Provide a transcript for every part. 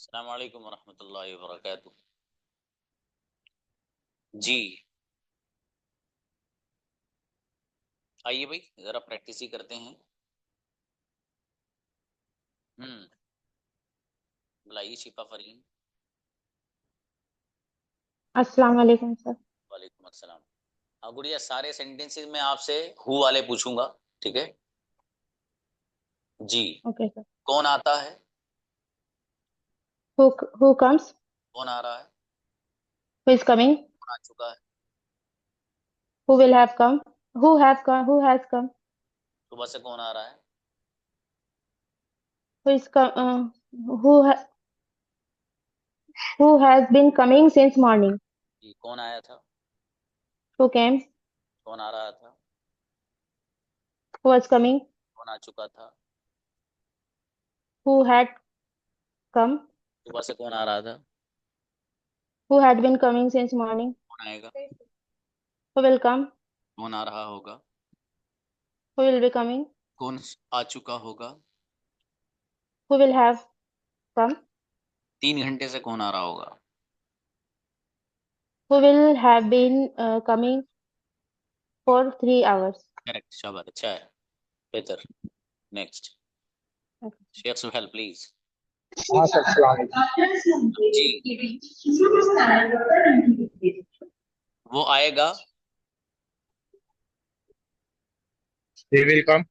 अस्सलाम वालेकुम वरहमतुल्लाहि वबरकातुह। जी आइए भाई जरा प्रैक्टिस ही करते हैं। हम्म बुलाइए शिफा फरीन। अस्सलाम वालेकुम सर। वालेकुम अस्सलाम। हाँ गुड़िया, सारे सेंटेंसेस में आपसे हु वाले पूछूंगा, ठीक है? जी। Okay sir. कौन आता है? Who comes? कौन आ रहा है? Who is coming? कौन आ चुका है? Who will have come? Who have come? Who has come? सुबह से कौन आ रहा है? Who is come? Who who has been coming since morning? जी। कौन आया था? Who came? कौन आ रहा था? Who was coming? कौन आ चुका था? Who had come? सुबह से कौन आ रहा था? Who had been coming since morning? कौन आएगा? Who will come? कौन आ रहा होगा? Who will be coming? कौन आ चुका होगा? हु विल हैव कम? 3 घंटे से कौन आ रहा होगा? Who will have been coming for 3 hours? Correct, शाबाश, अच्छा है, बेहतर। नेक्स्ट। शेख सुहेल प्लीज। हाँ सर, सलाम अलैकुम। जी। वो आएगा। He will come.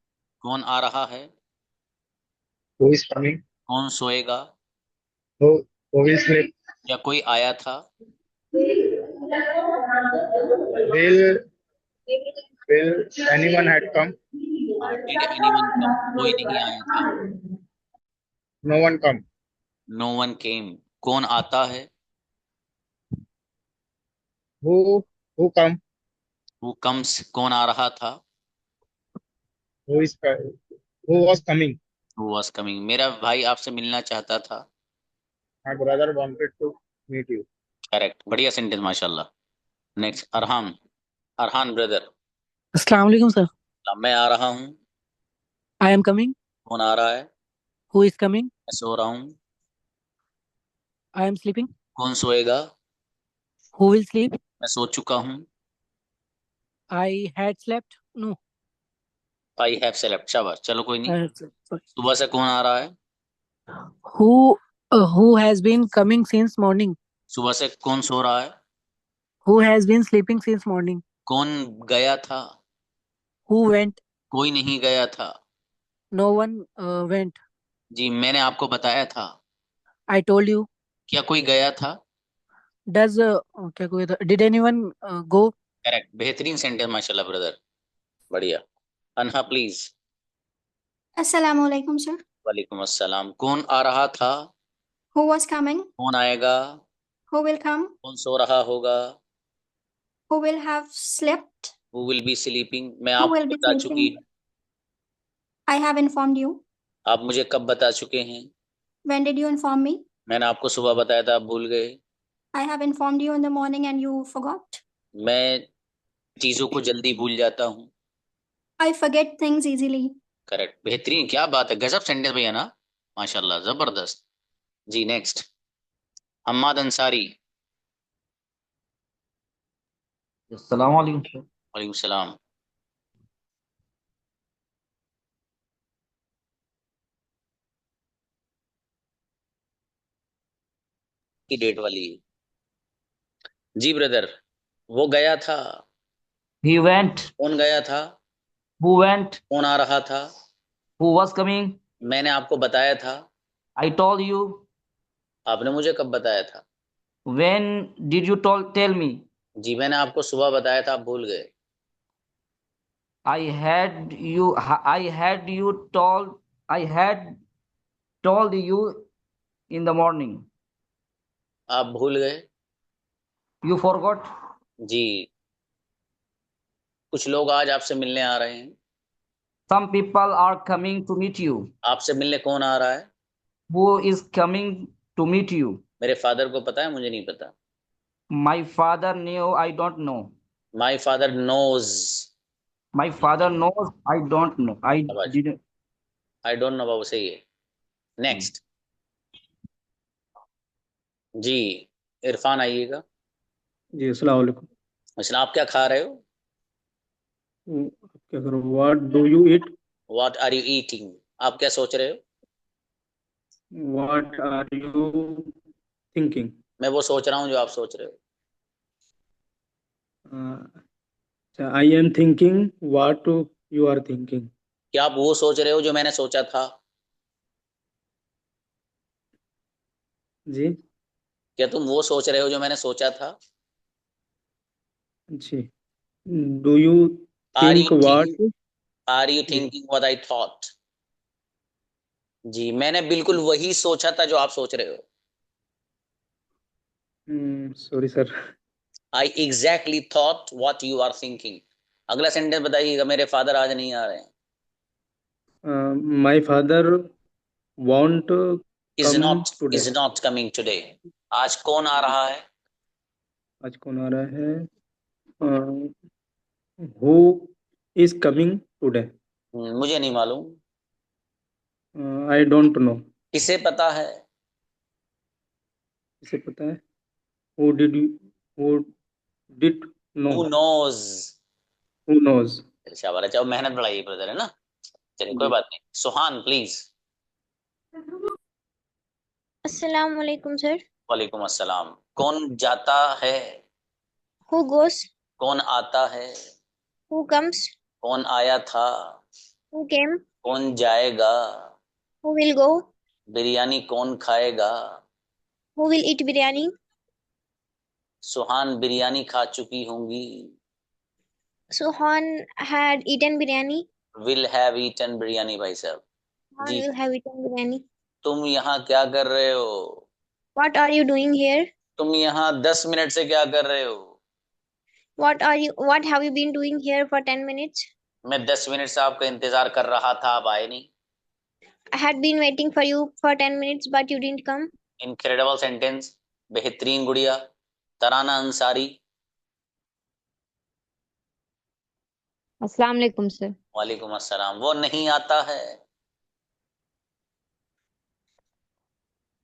कौन आ रहा है? Who is coming? कौन सोएगा? Who will sleep? या कोई आया था? Will anyone had come? Did anyone come? कोई नहीं आया था। No one come. No one came. कौन आता है? Who come? वो कम्स। कौन आ रहा था? Who is who was coming? Who was coming. मेरा भाई आपसे मिलना चाहता था। My brother wanted to meet you. Correct, बढ़िया सेंटेंस माशाल्लाह। नेक्स्ट, अरहान। अरहान ब्रदर। अस्सलाम वालेकुम सर। मैं आ रहा हूँ। I am coming. कौन आ रहा है? Who is coming? मैं सो रहा हूँ। I am sleeping. कौन सोएगा? Who will sleep? मैं सो चुका हूँ। I had slept. No. I have select, शाबाश, चलो कोई नहीं। सॉरी। सुबह से कौन आ रहा है? Who who has been coming since morning? सुबह से कौन सो रहा है? Who has been sleeping since morning? कौन गया था? Who went? कोई नहीं गया था। No one went. जी, मैंने आपको बताया था। I told you. क्या कोई गया था? डज क्या कोई था? Did anyone go? करेक्ट, बेहतरीन सेंटेंस माशाल्लाह ब्रदर, बढ़िया। अनहा प्लीज। Assalamualaikum, sir. वालेकुम अस्सलाम। कौन आ रहा था? Who was coming? कौन आएगा? Who will come? कौन सो रहा होगा? Who will have slept? Who will be sleeping. मैं Who आपको will be बता चुकी sleeping? हूँ। I have informed you. आप मुझे कब बता चुके हैं? When did you inform me? मैंने आपको सुबह बताया था, आप भूल गए। I have informed you in the morning and you forgot. मैं चीजों को जल्दी भूल जाता हूँ। I forget things easily. Correct, बेहतरीन, क्या बात है, गजब सेंटेंस भैया ना, माशाल्लाह, जबरदस्त। जी नेक्स्ट, हम्माद अंसारी। अस्सलाम वालेकुम सर। वालेकुम सलाम। की डेट वाली है। जी ब्रदर, वो गया था। He went. कौन गया था? Who went? कौन आ रहा था? Who was coming? मैंने आपको बताया था। I told you. आपने मुझे कब बताया था? When did you tell me? जी, मैंने आपको सुबह बताया था, आप भूल गए। I had you. I had you told. I had told you in the morning. आप भूल गए। You forgot. जी। कुछ लोग आज आपसे मिलने आ रहे हैं। Some people are coming to meet you. आपसे मिलने कौन आ रहा है? Who is coming to meet you? मेरे फादर को पता है, मुझे नहीं पता। My father knew. I don't know. My father knows. My father knows. I don't know. I didn't. I don't know बाबू, सही है। नेक्स्ट। जी इरफान आइएगा। जी अस्सलाम वालेकुम। अच्छा आप क्या खा रहे हो? क्या करो, what do you eat? What are you eating? आप क्या सोच रहे हो? What are you thinking? मैं वो सोच रहा हूँ जो आप सोच रहे हो। I am thinking what you are thinking. क्या आप वो सोच रहे हो जो मैंने सोचा था? जी क्या तुम वो सोच रहे हो जो मैंने सोचा था? जी। Do you are you think think what? Are you जी थिंकिंग व्हाट आई थॉट? जी मैंने बिल्कुल वही सोचा था जो आप सोच रहे हो। Sorry sir. I exactly thought what you are thinking. अगला सेंटेंस बताइएगा। मेरे फादर आज नहीं आ रहे हैं। My father want is come not today. Is not coming today. आज कौन आ रहा है? आज कौन आ रहा है? Who is coming today? मुझे नहीं मालूम। I don't know. किसे पता है? इसे पता है? Who did you who did know? Who knows? Who knows? शाबाश। अच्छा मेहनत बढ़ाइए ब्रदर, है ना। चलिए कोई जी बात नहीं। सुहान प्लीज। Assalamu alaikum, sir. वालेकुम अस्सलाम। कौन जाता है? Who goes? कौन आता है? Who comes? कौन आया था? Who came? कौन जाएगा? Who will go? बिरयानी कौन खाएगा? Who will eat biryani? सुहान बिरयानी खा चुकी होंगी। Suhan had eaten biryani. Will have eaten biryani भाई साहब। Suhan ji will have eaten biryani. तुम यहाँ क्या कर रहे हो? What are you doing here? तुम यहाँ 10 मिनट से क्या कर रहे हो? What have you been doing here for 10 minutes? मैं 10 मिनट से आपका इंतजार कर रहा था, आप आए नहीं। I had been waiting for you for 10 minutes, but you didn't come. Incredible sentence. बेहतरीन गुड़िया। तराना अंसारी। अस्सलाम वालेकुम सर। वालेकुम अस्सलाम। वो नहीं आता है।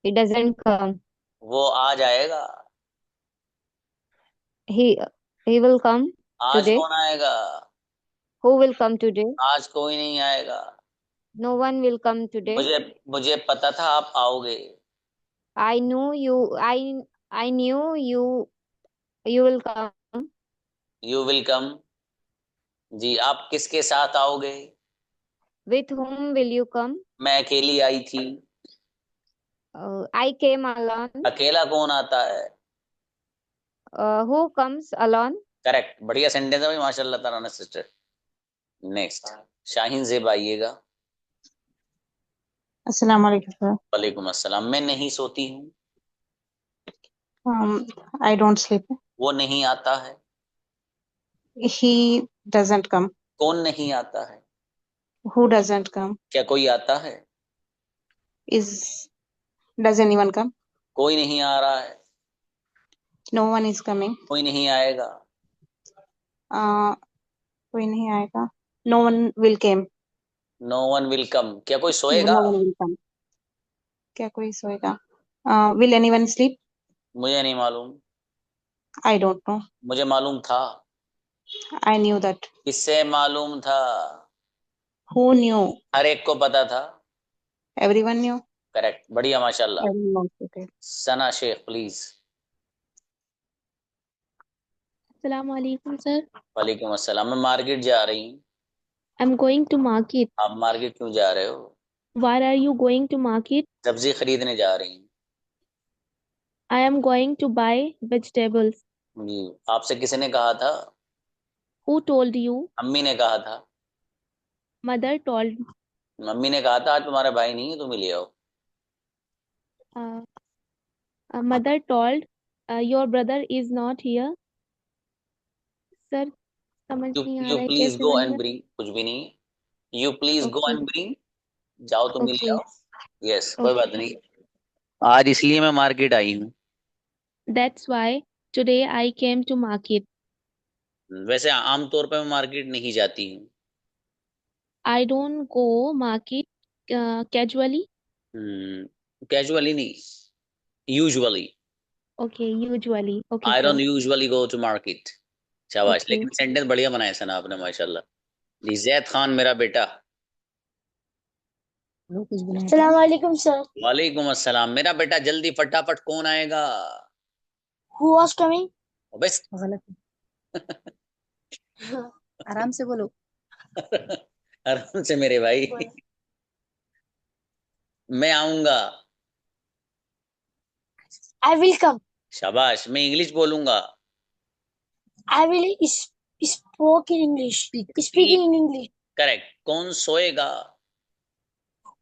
He doesn't come. वो आ जाएगा। He he will come आज today. कौन आएगा? Who will come today? आज कोई नहीं आएगा। No one will come today. मुझे मुझे पता था आप आओगे। I knew you. I knew you will come. You will come. जी आप किसके साथ आओगे? With whom will you come? मैं अकेली आई थी। I came alone. अकेला कौन आता है? Who comes alone? करेक्ट। बढ़िया सेंटेंस है भाई, माशाल्लाह तराना सिस्टर। नेक्स्ट शाहीन ज़ेब आइएगा। अस्सलाम वालेकुम सर। वालेकुम अस्सलाम। मैं नहीं सोती हूँ। I don't sleep. वो नहीं आता है। He doesn't come. कौन नहीं आता है? Who doesn't come? क्या कोई आता है? Does anyone come? कोई नहीं आ रहा है। No one is coming. कोई नहीं आएगा। कोई नहीं आएगा. No one will come. No one will come. क्या कोई सोएगा? No one will come. क्या कोई सोएगा? Will anyone sleep? मुझे नहीं मालूम। I don't know. मुझे मालूम था। I knew that. किससे मालूम था? Who knew? हर एक को पता था। Everyone knew. करेक्ट। बढ़िया माशाल्लाह। Everyone knew. Sana Shaikh please. Assalamu alaikum, sir. वालेकुम अस्सलाम। मैं मार्केट जा रही हूँ। I'm going to market. आप मार्केट क्यों जा रहे हो? Why are you going to market? सब्जी खरीदने जा रही हूँ। I am going to buy vegetables. जी आपसे किसने कहा था? Who told you? अम्मी ने कहा था। Mother told. मम्मी ने कहा था आज तुम्हारा भाई नहीं है, तुम ही ले आओ। Uh, Mother told, your brother is not here. Sir, समझ यू नहीं आ यू रहा है प्लीज कैसे गो एंड बनेगा. ब्रिंग। कुछ भी नहीं है। You please go Okay, and bring. जाओ तुम ही ले okay, आओ। यस कोई बात okay. नहीं। आज इसलिए मैं मार्केट आई हूँ। That's why today I came to market. वैसे आमतौर पे मैं मार्केट नहीं जाती हूँ। I don't go market casually. Casually नहीं, usually. Okay, usually. Okay, I sir. Don't usually go to market. शाबाश, Okay. लेकिन सेंटेंस बढ़िया बनाया सना आपने, माशाल्लाह। जी, जैद खान मेरा बेटा। Assalamu alaikum, sir. वालेकुम अस्सलाम मेरा बेटा, जल्दी फटाफट कौन आएगा? Who was coming? बस आराम से बोलो। आराम से मेरे भाई। मैं आऊंगा। I will come. शाबाश, मैं इंग्लिश बोलूंगा। I will spoke in English. Speaking in English. Correct. कौन सोएगा?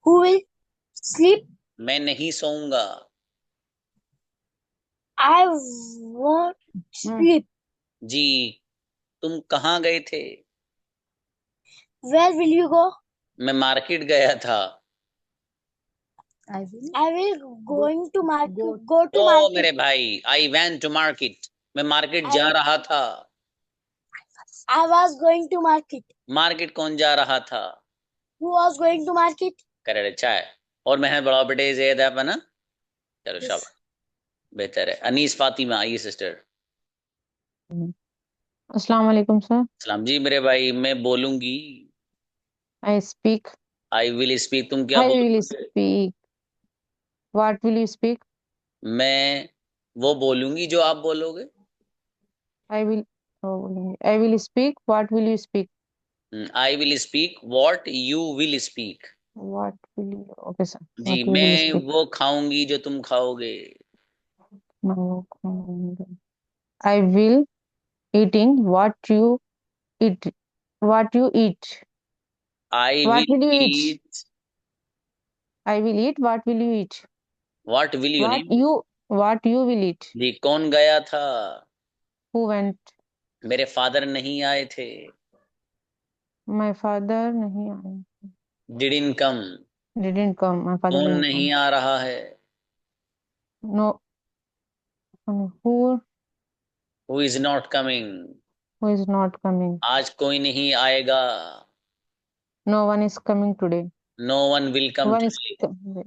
Who will sleep? मैं नहीं सोऊंगा। I won't sleep. जी, तुम कहाँ गए थे? Where will you go? मैं मार्केट गया था। I will. I will going to market. Go to O market. मेरे भाई, आई वेंट टू मार्केट। मैं मार्केट जा रहा था। I was going to market. Market कौन जा रहा था? Who was going to market? Correct, अच्छा है। और मैं बड़ा बेटे जैद है ना। चलो Yes. शाबाश, बेहतर है। अनीस फातिमा, आइए सिस्टर। अस्सलाम वालेकुम सर। सलाम जी मेरे भाई, मैं बोलूंगी। I speak. I will speak, तुम क्या आई विल बोलोगे? Speak. What will you speak? मैं वो बोलूंगी जो आप बोलोगे। I will I will speak. What will you speak? I will speak what you will speak. What will you, okay sir, जी, व्हाट यू विल मैं speak. वो खाऊंगी जो तुम खाओगे। I will eating what you eat. What you eat. I what will will you eat? Eat. I will eat what will you eat? What will you what नहीं। You what you will eat? जी, कौन गया था? Who went? मेरे father नहीं आए थे। My father नहीं आए। Didn't come. Didn't come, my father कौन डिडंट नहीं आ रहा है? Come. No. Who who is not coming. Who is not coming? आज कोई नहीं आएगा। No one is coming today. No one will come one is today.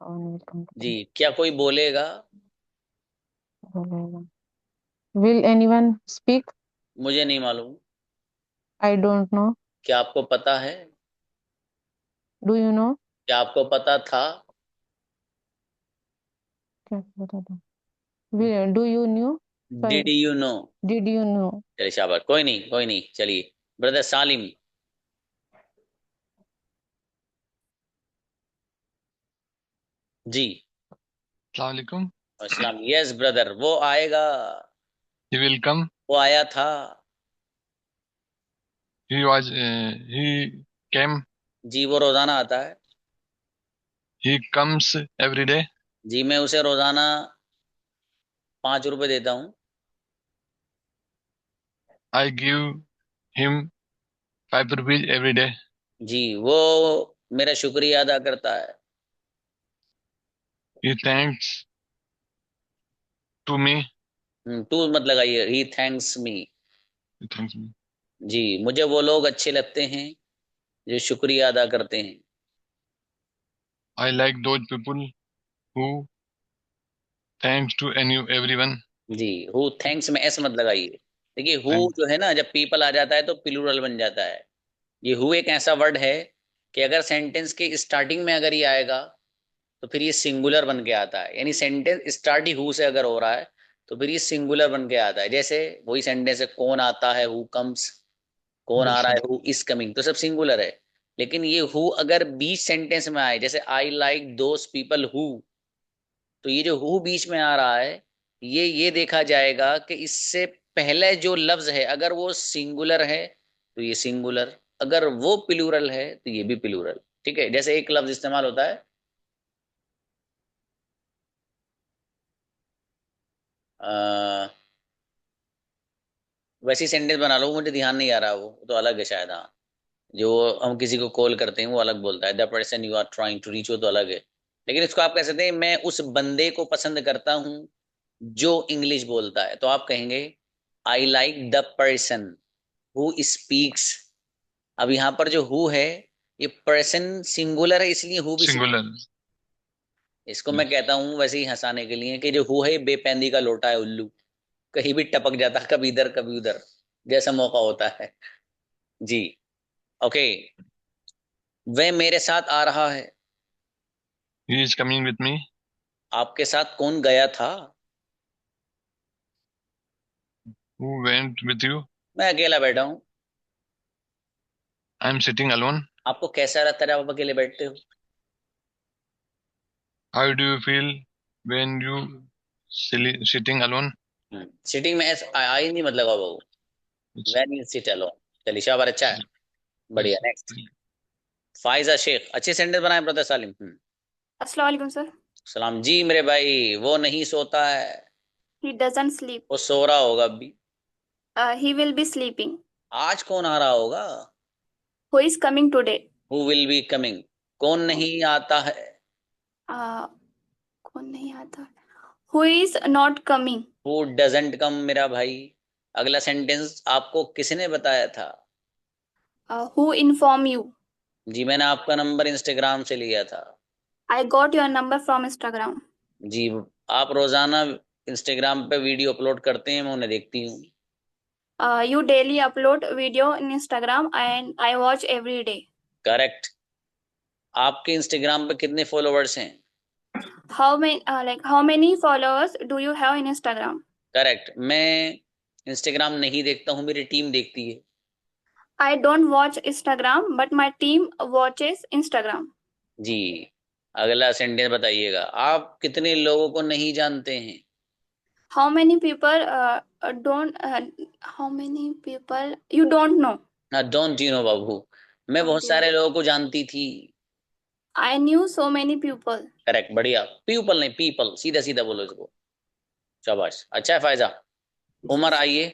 One will come जी, क्या कोई बोलेगा? टुडे। Will anyone speak? मुझे नहीं मालूम। I don't know. क्या आपको पता है? Do you know? क्या आपको पता था? क्या बता दो? Do you new? Did you know? Did you know? चलिए शाबाश, कोई नहीं कोई नहीं, चलिए। ब्रदर सालिम। जी। Assalamualaikum. अस्सलाम। यस ब्रदर, वो आएगा। He will come. वो आया था। He came. जी, वो रोजाना आता है। He comes every day. जी, मैं उसे रोजाना 5 रुपए देता हूँ। I give him 5 rupees every day. जी, वो मेरा शुक्रिया अदा करता है। He thanks to me. To मत लगाइए, he thanks me. He thanks me. जी, मुझे वो लोग अच्छे लगते हैं जो शुक्रिया अदा करते हैं। I like those people who thanks to everyone. जी, हु थैंक्स में एस मत लगाइए। देखिए, हु Thank. जो है ना, जब पीपल आ जाता है तो प्लूरल बन जाता है। ये हु एक ऐसा वर्ड है कि अगर सेंटेंस के स्टार्टिंग में अगर ये आएगा तो फिर ये सिंगुलर बन के आता है। यानी सेंटेंस स्टार्ट ही हु से अगर हो रहा है तो फिर ये सिंगुलर बन के आता है। जैसे वही सेंटेंस है, कौन आता है, हु कम्स। कौन आ रहा है, हु इज कमिंग, तो सब सिंगुलर है। लेकिन ये हु अगर बीच सेंटेंस में आए, जैसे I like those people who, तो ये जो हु बीच में आ रहा है, ये देखा जाएगा कि इससे पहले जो लफ्ज है अगर वो सिंगुलर है तो ये सिंगुलर, अगर वो प्लूरल है तो ये भी प्लूरल। ठीक है, जैसे एक लफ्ज इस्तेमाल होता है वैसी सेंटेंस बना लो, मुझे ध्यान नहीं आ रहा, वो तो अलग है शायद। हाँ, जो हम किसी को कॉल करते हैं वो अलग बोलता है, the person you are trying to reach, वो तो अलग है। लेकिन इसको आप कह सकते हैं, मैं उस बंदे को पसंद करता हूं जो इंग्लिश बोलता है, तो आप कहेंगे I like the person who speaks. अब यहाँ पर जो हु है, ये पर्सन सिंगुलर है, इसलिए हु भी Singular. इसको मैं कहता हूँ वैसे ही हंसाने के लिए कि जो हु है ये बेपैंदी का लोटा है, उल्लू, कहीं भी टपक जाता, कभी इधर कभी उधर, जैसा मौका होता है। जी। ओके, वह मेरे साथ आ रहा है। He is coming with me. आपके साथ कौन गया था? Who went with you? मैं अकेला बैठा हूँ। I am sitting alone. आपको कैसा लगता है जब आप अकेले बैठते हो? How do you feel when you sitting alone? Sitting में ऐसा आई नहीं मतलब बाबू, व्हेन यू सिट अलोन। चलिए शाबाश, अच्छा है, बढ़िया। नेक्स्ट, फाइजा शेख, अच्छे सेंटेंस बनाए ब्रदर सालिम। अस्सलाम वालेकुम सर। सलाम जी मेरे भाई। वो नहीं सोता है। He doesn't sleep. वो सो रहा होगा अभी। He will be sleeping. आज कौन आ रहा होगा? Who is coming today? Who will be coming. कौन नहीं आता है? कौन नहीं आता? Who is not coming? Who doesn't come मेरा भाई। अगला सेंटेंस आपको किसने बताया था? Who inform you? जी मैंने आपका नंबर इंस्टाग्राम से लिया था। I got your number from Instagram. जी, आप रोजाना इंस्टाग्राम पे वीडियो अपलोड करते हैं, मैं उन्हें देखती हूँ। You daily upload video in Instagram and I watch every day. Correct. आपके इंस्टाग्राम पे कितने फॉलोवर्स हैं? How many followers do you have in Instagram? Correct. मैं इंस्टाग्राम नहीं देखता हूँ, मेरी टीम देखती है। I don't watch Instagram, but my team watches Instagram. जी, अगला सेंटेंस बताइएगा। आप कितने लोगों को नहीं जानते हैं? How many people how many people you don't know? Don't you know बाबू, मैं बहुत सारे लोगों को जानती थी। I knew so many people. Correct, बढ़िया। पीपल नहीं, पीपल, सीधा सीधा बोलो इसको। शाबाश, अच्छा है फायजा। उमर आइए।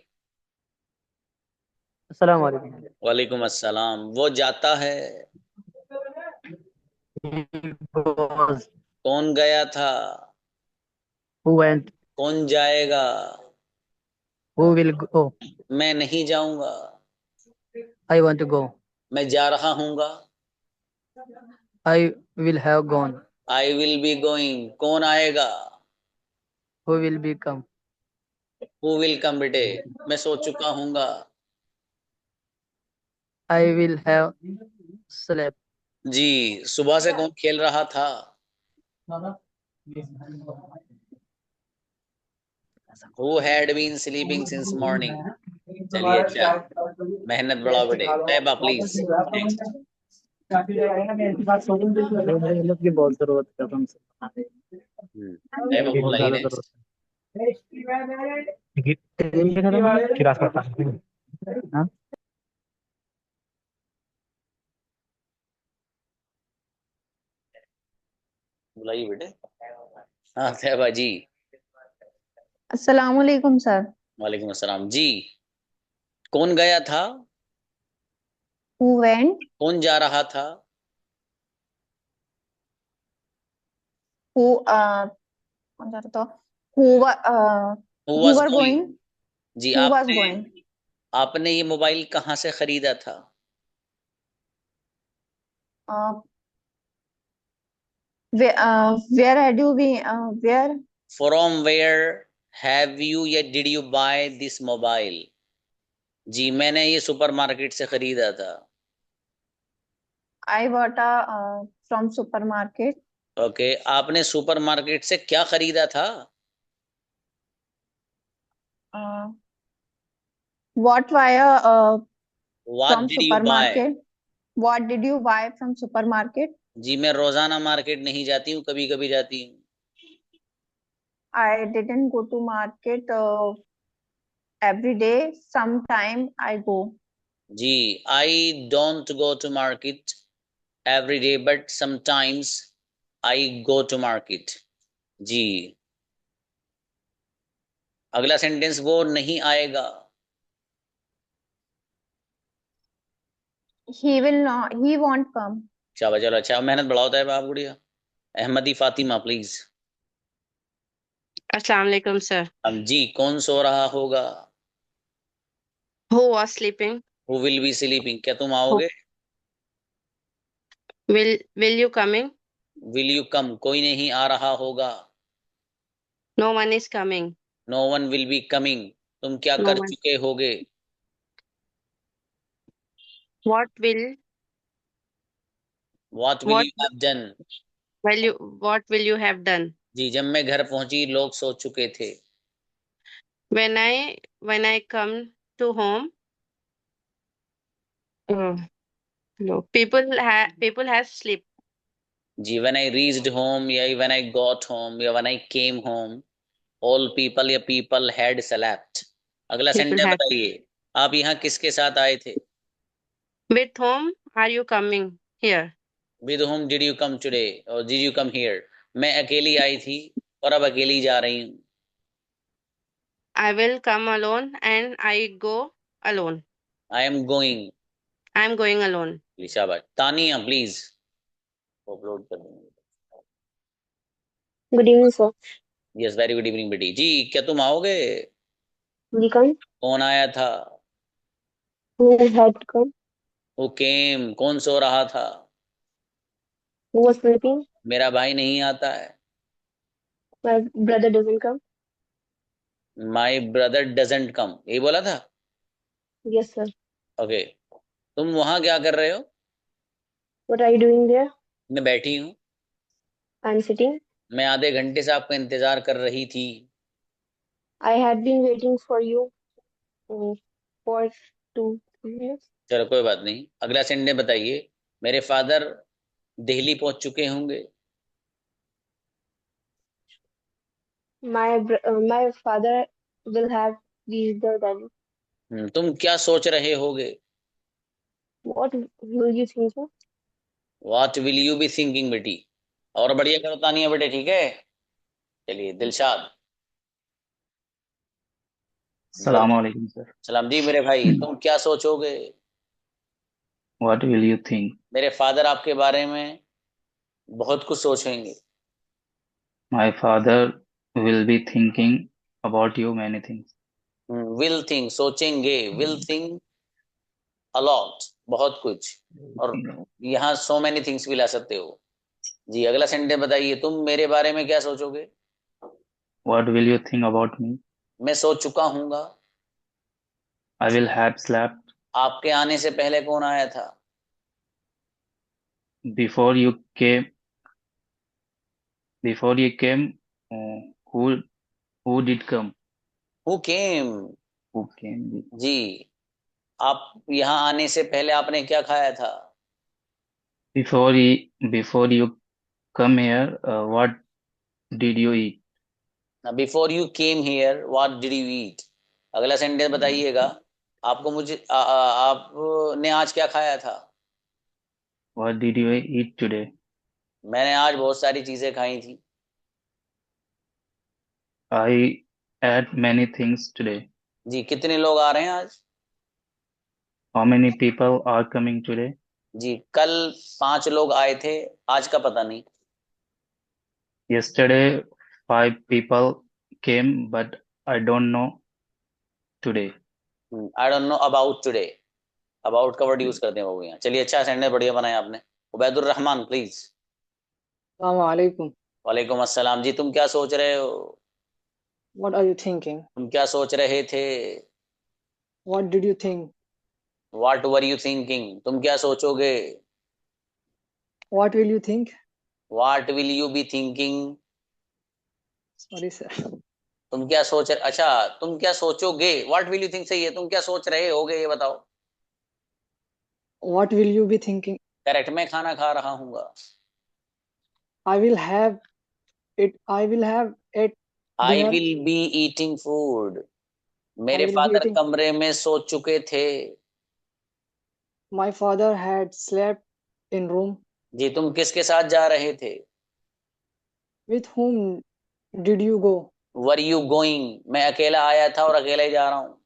अस्सलाम वालेकुम। वालेकुम अस्सलाम। वो जाता है। कौन गया था? Who went? कौन जाएगा? Who will go? मैं नहीं जाऊंगा। I want to go. मैं जा रहा हूँगा। I will have gone. I will be going. कौन आएगा? Who will be come? Who will कम बेटे। मैं सो चुका हूँगा। I will have slept. जी, सुबह से कौन खेल रहा था? Who had been sleeping since morning. चलिए अच्छा, मेहनत बढ़ाओ बेटे। Tayyaba please next. की बहुत जरूरत है तुमसे। तैयबा बहुत बुलाइए ज्यादा नेक्स्ट। जरूरत है। बुलाइए बेटे। हाँ तैयबा जी। अस्सलाम वालेकुम सर। वालेकुम अस्सलाम जी। कौन गया था? Who went? कौन जा रहा था? Who कौन जा रहा था? Who who who was were going. going? जी, Who was आपने going? आपने ये मोबाइल कहाँ से खरीदा था? Where had you been? Where? From where have you या did you buy this mobile? जी, मैंने ये सुपरमार्केट से खरीदा था। I bought from supermarket. ओके, आपने सुपरमार्केट से क्या खरीदा था? What via what from did you buy? supermarket? What did you buy from supermarket? जी, मैं रोजाना मार्केट नहीं जाती हूँ, कभी कभी जाती हूँ। I didn't go to market every day. Sometime I go. जी, I don't go to market every day but sometimes I go to market. जी, अगला सेंटेंस, वो नहीं आएगा। He will not. He won't come. शाबाश, चलो अच्छा, मेहनत बढ़ाओ है बाप गुड़िया। अहमदी फातिमा प्लीज। अस्सलाम वालेकुम सर। जी, कौन सो रहा होगा? Who was sleeping? Who will be sleeping. क्या तुम Who आओगे? will you coming? Will you come, कोई नहीं आ रहा होगा. No one is coming. No one will be coming, तुम क्या No कर one. चुके होगे. What will what will what you have done. will you have done? जी, जब मैं घर पहुंची लोग सो चुके थे. When I come to home, no, people have sleep. जी, व्हेन आई रीच्ड होम या व्हेन आई गॉट होम या when I came home, all people या पीपल हैड स्लेप्ट. अगला People सेंटेंस have. बताइए. आप यहाँ किसके साथ आए थे. With whom are you coming here? With home did you come today और डिड यू कम हियर. मैं अकेली आई थी और अब अकेली जा रही हूँ. I will come alone and I go alone. I am going. I am going alone. शाबाश. तानिया प्लीज अपलोड कर देंगे. Good evening, sir. Yes, very good evening बेटी. जी, क्या तुम आओगे. जी come. कौन आया था. Who had come? वो केम, कौन सो रहा था. Who was sleeping? मेरा भाई नहीं आता है. My brother doesn't come. My brother doesn't come, यही बोला था. Yes, sir. ओके. तुम वहां क्या कर रहे हो. What are you doing there? मैं बैठी हूँ. I'm sitting. मैं आधे घंटे से आपका इंतजार कर रही थी. I had been waiting for you for 2 minutes. चलो कोई बात नहीं. अगला सेंटेंस बताइए. मेरे फादर दिल्ली पहुंच चुके होंगे. My father will have reached the Delhi. तुम क्या सोच रहे होगे. What will you think, sir? What will you be thinking बेटी. और बढ़िया करो तानिया बेटे, ठीक है. चलिए दिलशाद. सलाम वालेकुम सर. सलाम जी मेरे भाई. तुम क्या सोचोगे. What will you think? मेरे फादर आपके बारे में बहुत कुछ सोचेंगे. My father will be thinking about you many things. Will think, सोचेंगे. विल थिंक अलॉट, बहुत कुछ. और यहाँ सो मेनी थिंग्स भी ला सकते हो. जी, अगला सेंटेंस बताइए. तुम मेरे बारे में क्या सोचोगे. What will you think about me? मैं सो चुका हूँगा. I will have slept. आपके आने से पहले कौन आया था. Before you came. Before you came, who did come? Who came. Who came? जी, आप यहाँ आने से पहले आपने क्या खाया था. Before you come here, what did you eat? Before you came here what did you eat. अगला सेंटेंस बताइएगा. आपको मुझे आपने आज क्या खाया था. What did you eat today? मैंने आज बहुत सारी चीजें खाई थी. I ate many things today. जी, कितने लोग आ रहे हैं आज. How many people are coming today? जी, कल 5 लोग आए थे, आज का पता नहीं. Yesterday, 5 people came, but I don't know today. I don't know about today. About का वर्ड यूज करते हैं वो यहाँ. चलिए, अच्छा सेंटेंस बढ़िया बनाया आपने. उबैदुर रहमान प्लीज. Assalamualaikum. वालेकुम अस्सलाम. जी, तुम क्या सोच रहे हो. What are you thinking? तुम क्या सोच रहे थे. What did you think? What were you thinking. तुम क्या सोचोगे. What will you think? What will you be thinking. Sorry, sir. तुम क्या सोच. अच्छा, तुम क्या सोचोगे. व्हाट विल यू थिंक सही है. तुम क्या सोच रहे होगे ये बताओ. What will you be thinking? Correct. मैं खाना खा रहा हूँगा. I will have it. I will have it. I Dinner. Will be eating food. मेरे will be फादर eating. कमरे में सो चुके थे. My father had slept in room. जी, तुम किसके साथ जा रहे थे. With whom did you go? Were you going. मैं अकेला आया था और अकेला ही जा रहा हूँ.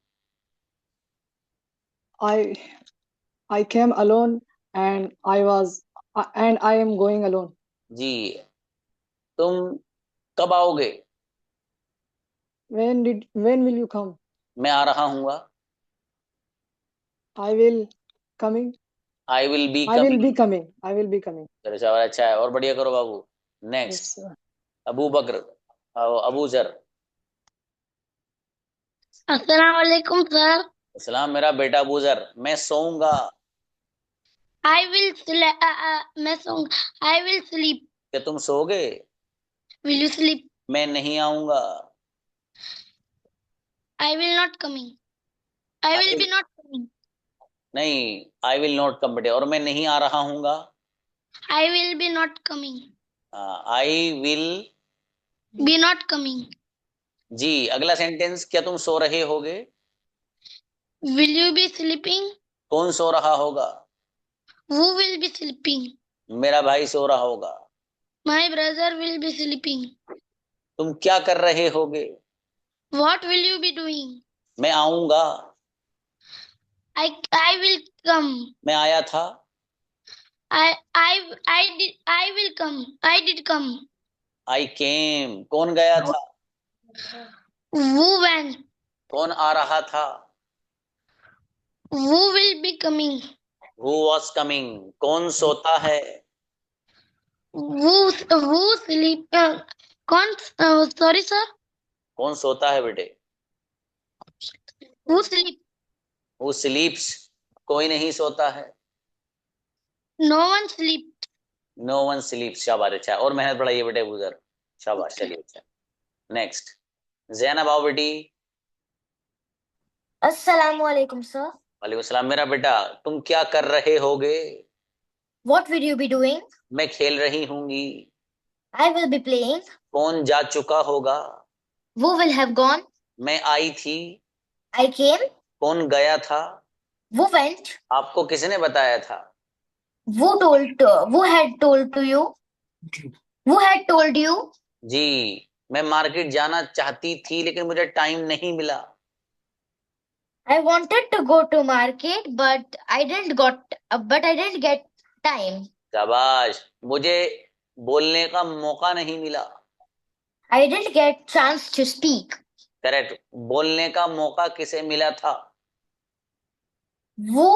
I came alone and I am going alone. जी, तुम कब आओगे. When will you come? मैं आ रहा हूँगा. I will coming. I will be I will coming. be coming. I will be coming. चलो चावल अच्छा है, और बढ़िया करो बाबू। Yes, next sir. अबू बकर, अबू जर। अस्सलाम वालेकुम सर। सलाम मेरा बेटा अबू जर, मैं सोऊंगा। I will मैं सोऊंगा। I will sleep. क्या तुम सोओगे? Will you sleep? मैं नहीं आऊंगा। I will not coming. I will be not coming. नहीं, आई विल नॉट कम बेटे, और मैं नहीं आ रहा हूँगा। I will be not coming. I will Be not coming. जी। अगला सेंटेंस, क्या तुम सो रहे होगे? Will you be sleeping? कौन सो रहा होगा? Who will be sleeping? मेरा भाई सो रहा होगा। My brother will be sleeping. तुम क्या कर रहे होगे? What will you be doing? मैं आऊंगा। I will come. मैं आया था। I will come. I did come. आई केम। कौन गया था? Who went? कौन आ रहा था? Who will be coming? Who was coming. कौन सोता है? Who sleep? कौन? Sorry sir. कौन सोता है बेटे? Who sleep? Who sleeps. कोई नहीं सोता है। No one sleep. No one sleeps. शाबाश, अच्छा, और मेहनत बढ़ाइए बेटे गुजर। शाबाश, चलिए अच्छा। नेक्स्ट जैनब, आओ बेटी। Assalamu alaikum, sir. वालेकुम सलाम मेरा बेटा, तुम क्या कर रहे होगे? What will you be doing? मैं खेल रही हूँगी। I will be playing. कौन जा चुका होगा? Who will have gone? मैं आई थी। I came. कौन गया था? Who went? आपको किसने बताया था? Who had told to you? Who had told you? जी, मैं मार्केट जाना चाहती थी लेकिन मुझे टाइम नहीं मिला। I wanted to go to market, but I didn't get time. शाबाश, मुझे बोलने का मौका नहीं मिला। I didn't get chance to speak. Correct. बोलने का मौका किसे मिला था? Who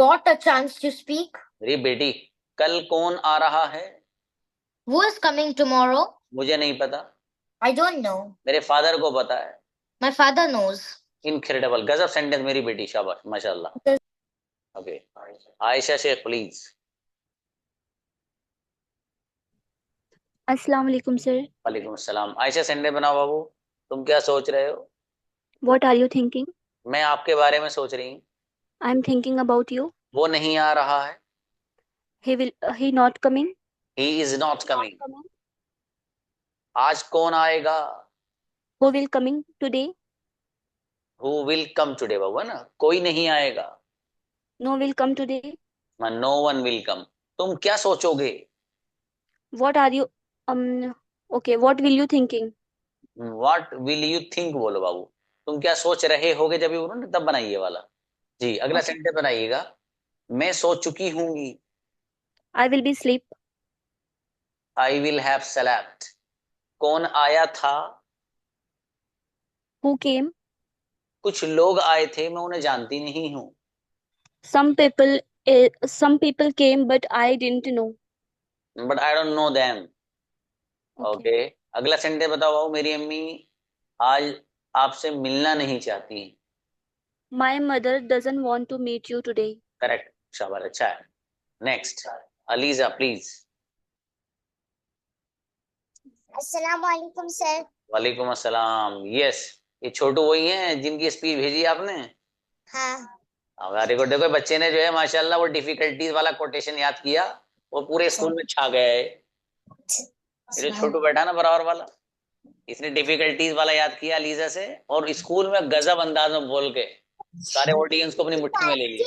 got a chance to speak? मेरी बेटी, कल कौन आ रहा है? Who is coming tomorrow? मुझे नहीं पता। I don't know. मेरे फादर को पता है। My father knows. इनक्रेडिबल, गजब सेंटेंस मेरी बेटी, शाबाश माशाल्लाह। Okay, Ayesha Sheikh please. अस्सलाम वालेकुम सर। वालेकुम अस्सलाम। आयशा सेंटेंस बनाओ बाबू। तुम क्या सोच रहे हो? What are you thinking? मैं आपके बारे में सोच रही हूँ। I'm thinking about you. वो नहीं आ रहा है। He not coming. He is not coming. आज कौन आएगा? Who will coming today? Who will come today बाबू, है ना? कोई नहीं आएगा। No will come today. No one will come। तुम क्या सोचोगे? What are you okay, what will you thinking? What will you think बोलो बाबू। तुम क्या सोच रहे होगे, जब भी बोलो ना तब बनाइए वाला। जी, अगला सेंटेंस बनाइएगा। मैं सो चुकी हूँगी। I will be sleep. I will have slept। कौन आया था? Who came? कुछ लोग आए थे, मैं उन्हें जानती नहीं हूँ। Some people came, but I didn't know. But I don't know them। Okay, अगला सेंटेंस बताओ बाबू। मेरी अम्मी आज आपसे मिलना नहीं चाहती। My mother doesn't want to meet you today. Correct, शाबाश, अच्छा है। Next ELISA please. अस्सलाम वालेकुम सर। वालेकुम अस्सलाम। यस, ये छोटू वही हैं जिनकी स्पीच भेजी आपने? हाँ। Very good. देखो बच्चे ने जो है माशाल्लाह वो डिफिकल्टीज वाला कोटेशन याद किया, वो पूरे स्कूल में छा गया है। ये जो छोटू बैठा ना बराबर वाला, इसने डिफिकल्टीज वाला याद किया अलीजा से, और स्कूल में गजब अंदाज में बोल के सारे ऑडियंस को अपनी मुट्ठी में ले लिया।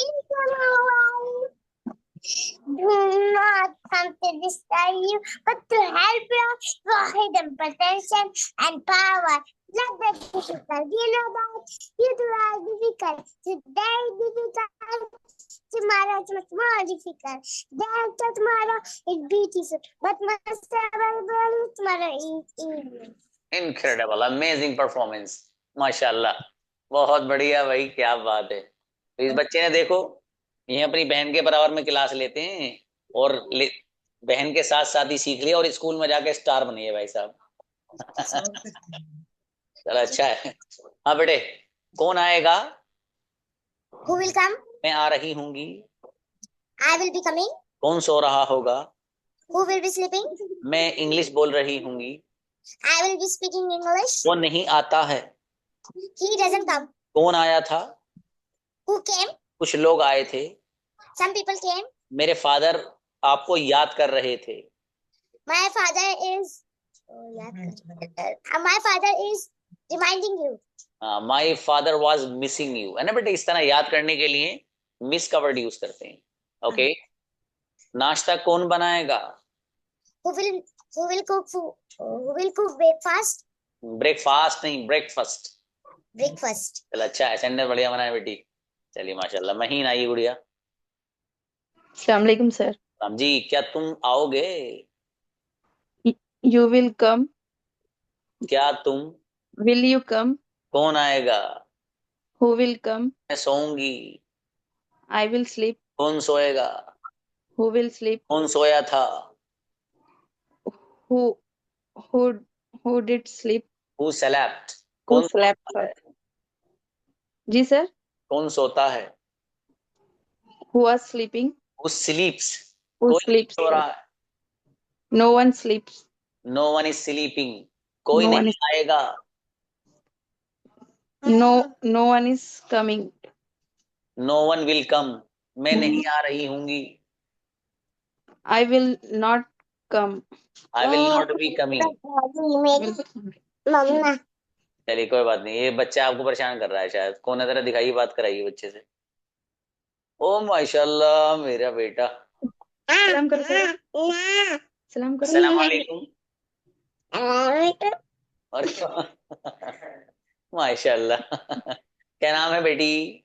Do not come to destroy you, but to help you for hidden potential and power. Not that difficult. You know that you do are difficult. Today difficult. Tomorrow it's much more difficult. Day after tomorrow it's beautiful. But most available tomorrow evening. Incredible, amazing performance, माशाल्लाह, बहुत बढ़िया भाई, क्या बात है। तो इस बच्चे ने देखो ये अपनी बहन के बराबर में क्लास लेते हैं और बहन के साथ साथ ही सीख लिया और स्कूल में जाके स्टार बनिए भाई साहब। चलो अच्छा है। हाँ बेटे, कौन आएगा? Who will come? मैं आ रही हूँगी। I will be coming. कौन सो रहा होगा? Who will be sleeping? मैं इंग्लिश बोल रही हूँगी। I will be speaking English. वो नहीं आता है। He doesn't come. कौन आया था? Who came? कुछ लोग आए थे। Some people came. मेरे फादर आपको याद कर रहे थे। My father is reminding you. My father was missing you, है ना बेटे। इस तरह याद करने के लिए मिस का वर्ड यूज करते हैं। ओके, नाश्ता कौन बनाएगा? Who will cook breakfast? Breakfast नहीं, ब्रेकफास्ट। Breakfast. चल अच्छा है, सेंटेंस बढ़िया बनाए बेटी। चलिए माशाल्लाह। महीन आई गुड़िया। अस्सलाम वालेकुम सर. राम जी, क्या तुम आओगे? You will come. क्या तुम? Will you come? कौन आएगा? Who will come? मैं सोऊंगी। I will sleep. कौन सोएगा? Who will sleep? कौन सोया था? Who who did sleep? Who slept? Who कौन slept? सोता है? जी सर. कौन सोता है? Who was sleeping? Who sleeps? Who कोई नहीं sleeps? सो रहा है। No one sleeps. No one is sleeping. कोई No one नहीं is. आएगा। No one is coming. No one will come. मैं नहीं आ रही हूँगी। I will not come. I will not be coming. Mama. चलिए कोई बात नहीं, ये बच्चा आपको परेशान कर रहा है शायद। कौन है जरा दिखाइए, बात कराइए बच्चे से। ओ माशाल्लाह मेरा बेटा। सलाम करो सर. सलाम करो. अस्सलाम वालेकुम। और माशाल्लाह। क्या नाम है बेटी?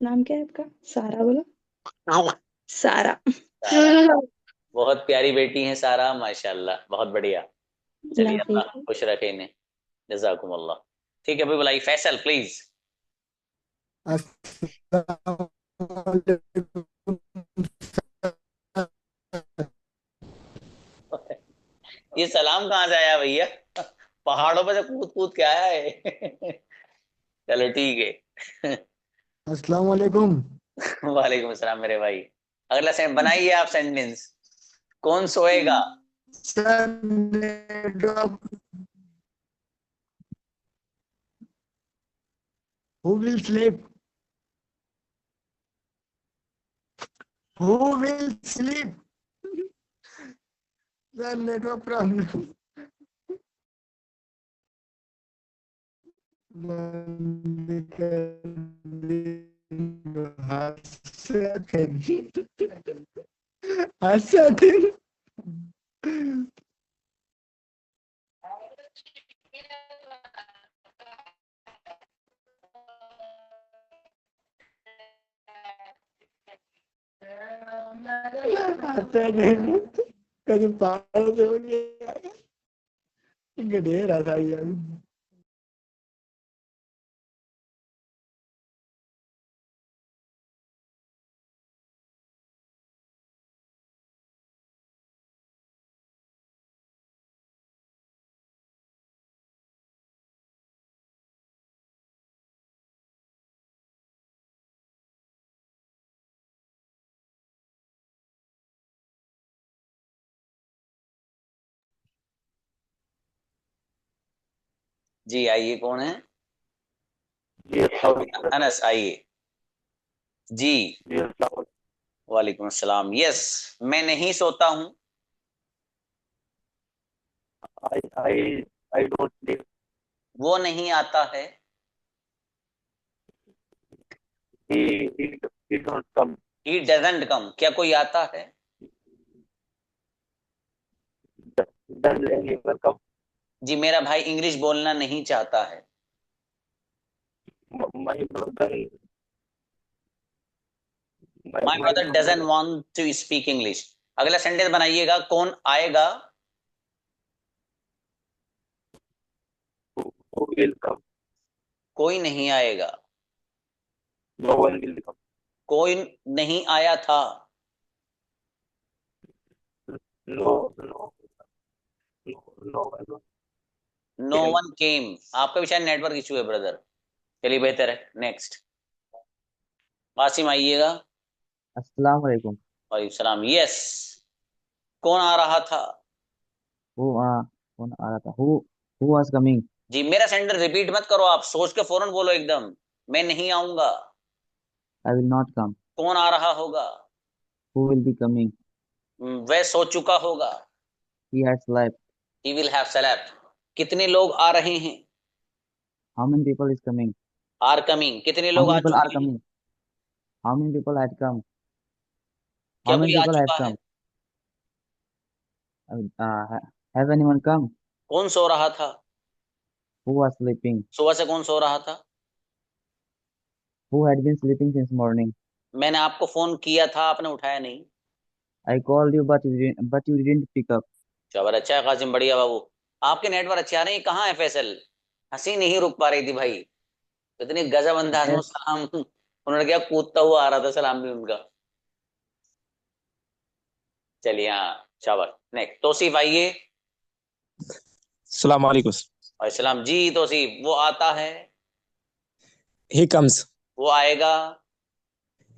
नाम क्या है आपका? सारा बोलो. सारा. बहुत प्यारी बेटी है सारा, माशाल्लाह, बहुत बढ़िया। चलिए अल्लाह खुश रखे इन्हें। जज़ाकुमुल्लाह। ठीक है, अभी बुलाई फैसल प्लीज। ये सलाम कहाँ से आया भैया? पहाड़ों पे से कूद कूद के आया है। चलो ठीक है। अस्सलाम वालेकुम। वालेकुम अस्सलाम मेरे भाई। अगला सेंटेंस बनाइए आप सेंटेंस। कौन सोएगा? Who will sleep? Who will sleep? The network problem. Hasatin. कभी पहाड़ों से हो गया, ढेर था यार। जी आइए, कौन है? अनस आइए जी। वालेकुम अस्सलाम। यस, मैं नहीं सोता हूँ। I don't live. वो नहीं आता है। He don't come. He doesn't come। क्या कोई आता है? Does anyone come? जी, मेरा भाई इंग्लिश बोलना नहीं चाहता है। My brother. My brother doesn't want to speak English। अगला सेंटेंस बनाइएगा, कौन आएगा? Who will come? कोई नहीं आएगा। No one will come. कोई नहीं आया था। No, no, no, no. No one came. आपका भी शायद नेटवर्क इशू है ब्रदर। चलिए बेहतर है। नेक्स्ट वासिम आइएगा। अस्सलाम वालेकुम। वालेकुम सलाम। यस। कौन आ रहा था? कौन आ रहा था? Who was coming? जी मेरा सेंटेंस रिपीट मत करो, आप सोच के फौरन बोलो एकदम। मैं नहीं आऊंगा। I will not come. कौन आ रहा होगा? Who will be coming? वह सो चुका होगा। He had slept. He will have slept. कितने लोग आ रहे हैं? How many people is coming? Are coming. कितने हाउ लोग आ मेनी पीपल आर चुके हैं? Coming? How many people had come? क्या हाउ मेनी कोई आ पीपल हैड चुका है? कम? Have anyone come? कौन सो रहा था? Who was sleeping? सुबह से कौन सो रहा था? Who had been sleeping since morning? मैंने आपको फोन किया था, आपने उठाया नहीं। I called you but you didn't pick up. चबर अच्छा है कासिम, बढ़िया बाबू। आपके नेटवर्क अच्छे आ रहे हैं। कहाँ है फैसल? हंसी नहीं रुक पा रही थी भाई। इतनी गजब अंदाज में सलाम उन्होंने क्या कूदता हुआ आ रहा था सलाम भी उनका। चलिए हाँ शाबाश। नेक्स्ट तौसीफ आइए। सलाम वालेकुम। सलाम जी। तौसीफ वो आता है। He comes. वो आएगा।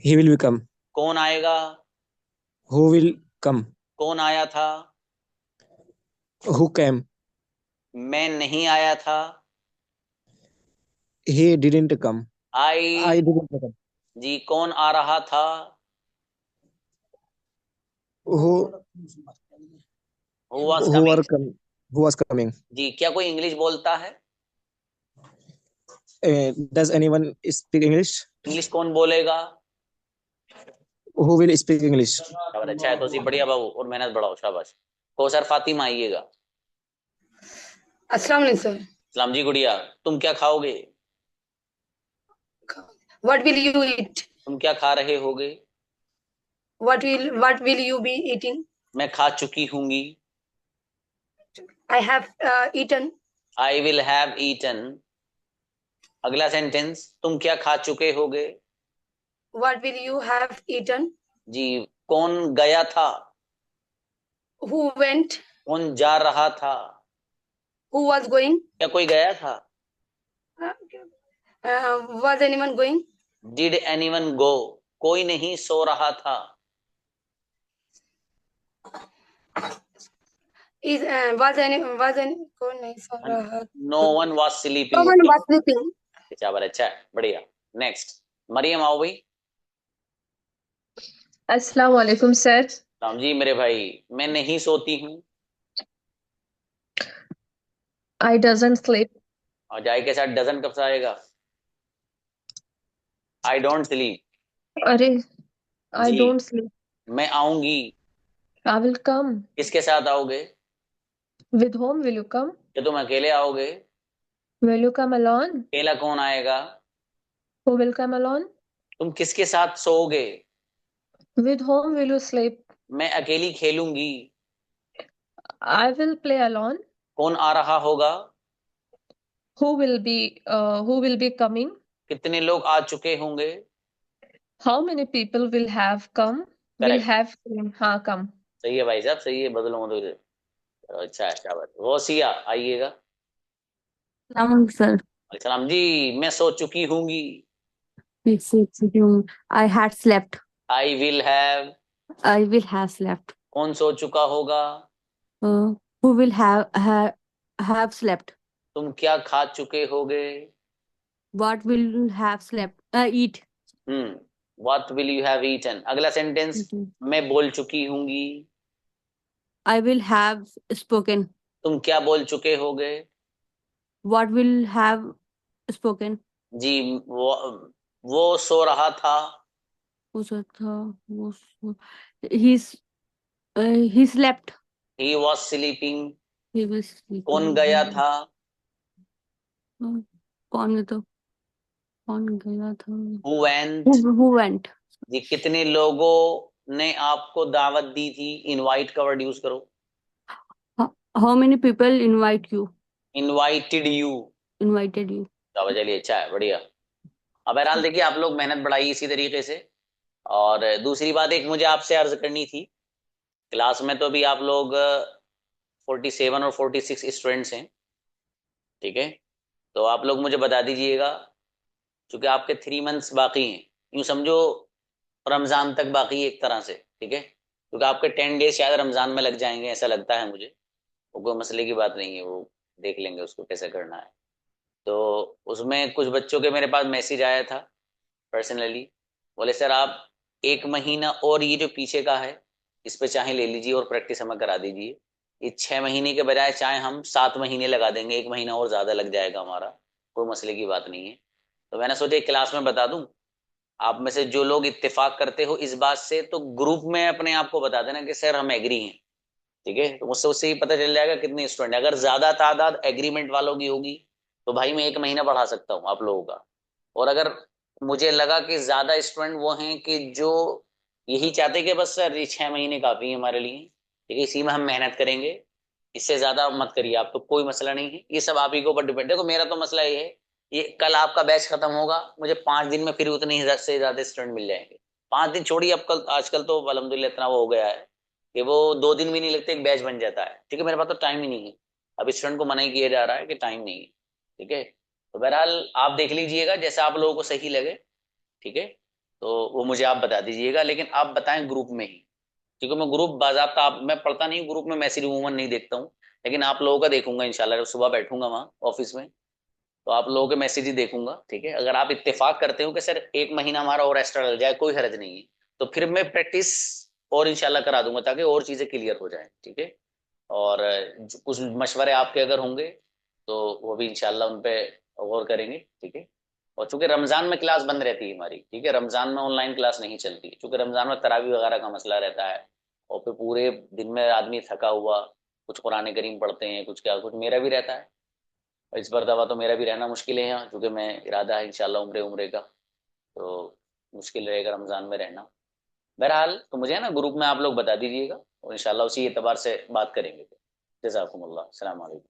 He will become. कौन आएगा? Who will come? कौन आया था? Who came? मैं नहीं आया था। He didn't come. I I didn't come. जी। कौन आ रहा था? Who who was who coming. are come? Who was coming? जी। क्या कोई इंग्लिश बोलता है? Does anyone speak English? English कौन बोलेगा? Who will speak English? शाबाश अच्छा है तौसीफ, बढ़िया बाबू और मेहनत बढ़ाओ। शाबाश। कौसर फातिमा आइएगा। अस्सलाम वालेकुम सर। सलाम जी गुड़िया। तुम क्या खाओगे? What will you eat? तुम क्या खा रहे होगे? What will you be eating? मैं खा चुकी हूंगी। I have eaten. I will have eaten. अगला सेंटेंस, तुम क्या खा चुके होगे? What will you have eaten? जी। कौन गया था? Who went? कौन जा रहा था? Who was going? क्या कोई गया था? Was anyone going? Did anyone go? कोई नहीं सो रहा था। कौन नहीं सो रहा? No one was No sleeping. one was sleeping. अच्छा है बढ़िया। नेक्स्ट मरियम आओ भाई। अस्सलाम वालेकुम सर। राम जी मेरे भाई। मैं नहीं सोती हूँ। I doesn't sleep. और जाए के साथ डजन कब से आएगा? I don't sleep. अरे I जी। don't sleep. मैं आऊंगी। I will come. किसके साथ आओगे? With whom will you come? क्या तुम अकेले आओगे? Will you come alone? अकेला कौन आएगा? Who will come alone? तुम किसके साथ सोओगे? With whom will you sleep? मैं अकेली खेलूंगी। I will play alone. कौन आ रहा होगा? Who will be coming? कितने लोग आ चुके होंगे? How many people will have come? Will Correct. have हाँ come. सही है भाई साहब, सही है। बदलो मत। अच्छा है शाबाश। गौसिया आइएगा। सर। सलाम जी। मैं सो चुकी हूंगी। I had slept. I will have. I will have slept. कौन सो चुका होगा? Who will have slept? तुम क्या खा चुके होगे? What will you have slept? Eat. What will you have eaten. अगला सेंटेंस, मैं बोल चुकी हूंगी। I will have spoken. तुम क्या बोल चुके होगे? What will have spoken? जी। वो सो रहा था। He slept. He was sleeping. He was sleeping. कौन गया था? कौन गया था? Who went? Who went? जी। कितने लोगों ने आपको दावत दी थी? इनवाइट का वर्ड यूज करो। How many people invite you? Invited you. Invited you. चलिए अच्छा है बढ़िया। अब बहरहाल देखिए, आप लोग मेहनत बढ़ाइए इसी तरीके से। और दूसरी बात एक मुझे आपसे अर्ज करनी थी, क्लास में तो अभी आप लोग 47 और 46 स्टूडेंट्स हैं, ठीक है। तो आप लोग मुझे बता दीजिएगा, क्योंकि आपके 3 मंथ्स बाकी हैं, यूँ समझो रमज़ान तक बाकी है एक तरह से, ठीक है। क्योंकि आपके 10 डेज शायद रमज़ान में लग जाएंगे, ऐसा लगता है मुझे। वो कोई मसले की बात नहीं है, वो देख लेंगे उसको कैसे करना है। तो उसमें कुछ बच्चों के मेरे पास मैसेज आया था पर्सनली, बोले सर आप 1 महीना और ये जो पीछे का है इस पे चाहे ले लीजिए और प्रैक्टिस हमें करा दीजिए। ये 6 महीने के बजाय चाहे हम 7 महीने लगा देंगे, 1 महीना और ज़्यादा लग जाएगा हमारा, कोई मसले की बात नहीं है। तो मैंने सोचा क्लास में बता दूं, आप में से जो लोग इत्तेफाक करते हो इस बात से तो ग्रुप में अपने आप को बता देना कि सर हम एग्री हैं, ठीक है। तो मुझसे उससे ही पता चल जाएगा कितने स्टूडेंट। अगर ज्यादा तादाद एग्रीमेंट वालों की होगी तो भाई मैं 1 महीना बढ़ा सकता हूँ आप लोगों का। और अगर मुझे लगा कि ज्यादा स्टूडेंट वो हैं कि जो यही चाहते कि बस सर ये 6 महीने काफी है हमारे लिए, ठीक है, इसी में हम मेहनत करेंगे, इससे ज्यादा मत करिए आप, तो कोई मसला नहीं है। ये सब आप ही के ऊपर डिपेंड। देखो मेरा तो मसला ये है, ये कल आपका बैच खत्म होगा, मुझे 5 दिन में फिर उतने ही से ज्यादा स्टूडेंट मिल जाएंगे। 5 दिन छोड़िए, अब कल आजकल तो अल्हम्दुलिल्लाह इतना वो हो गया है कि वो 2 दिन भी नहीं लगते एक बैच बन जाता है, ठीक है। मेरे पास तो टाइम ही नहीं है, अब स्टूडेंट को मना ही किया जा रहा है कि टाइम नहीं है, ठीक है। तो बहरहाल आप देख लीजिएगा जैसा आप लोगों को सही लगे, ठीक है। तो वो मुझे आप बता दीजिएगा, लेकिन आप बताएं ग्रुप में ही, क्योंकि मैं ग्रुप बाज़ाब्ता आप मैं पढ़ता नहीं, ग्रुप में मैसेज उमूमन नहीं देखता हूँ, लेकिन आप लोगों का देखूंगा इंशाल्लाह। जब सुबह बैठूंगा वहाँ ऑफिस में तो आप लोगों के मैसेज ही देखूंगा, ठीक है। अगर आप इत्तेफाक करते हो कि सर 1 महीना हमारा और एक्स्ट्रा लग जाए, कोई हर्ज नहीं है, तो फिर मैं प्रैक्टिस और इंशाल्लाह करा दूंगा ताकि और चीजें क्लियर हो जाए, ठीक है। और कुछ मशवरे आपके अगर होंगे तो वो भी इंशाल्लाह उन पे गौर करेंगे, ठीक है। और चूंकि रमजान में क्लास बंद रहती है हमारी, ठीक है, रमजान में ऑनलाइन क्लास नहीं चलती, क्योंकि रमजान में तरावी वगैरह का मसला रहता है, और फिर पूरे दिन में आदमी थका हुआ, कुछ कुरान करीम पढ़ते हैं, कुछ क्या कुछ मेरा भी रहता है। इस बार दवा तो मेरा भी रहना मुश्किल है यहाँ, क्योंकि मैं इरादा है इंशाल्लाह उम्रे का, तो मुश्किल रहेगा रमजान में रहना। बहरहाल तो मुझे है ना ग्रुप में आप लोग बता दीजिएगा और इंशाल्लाह उसी एतबार से बात करेंगे। जज़ाकुमुल्लाह, अस्सलाम वालेकुम।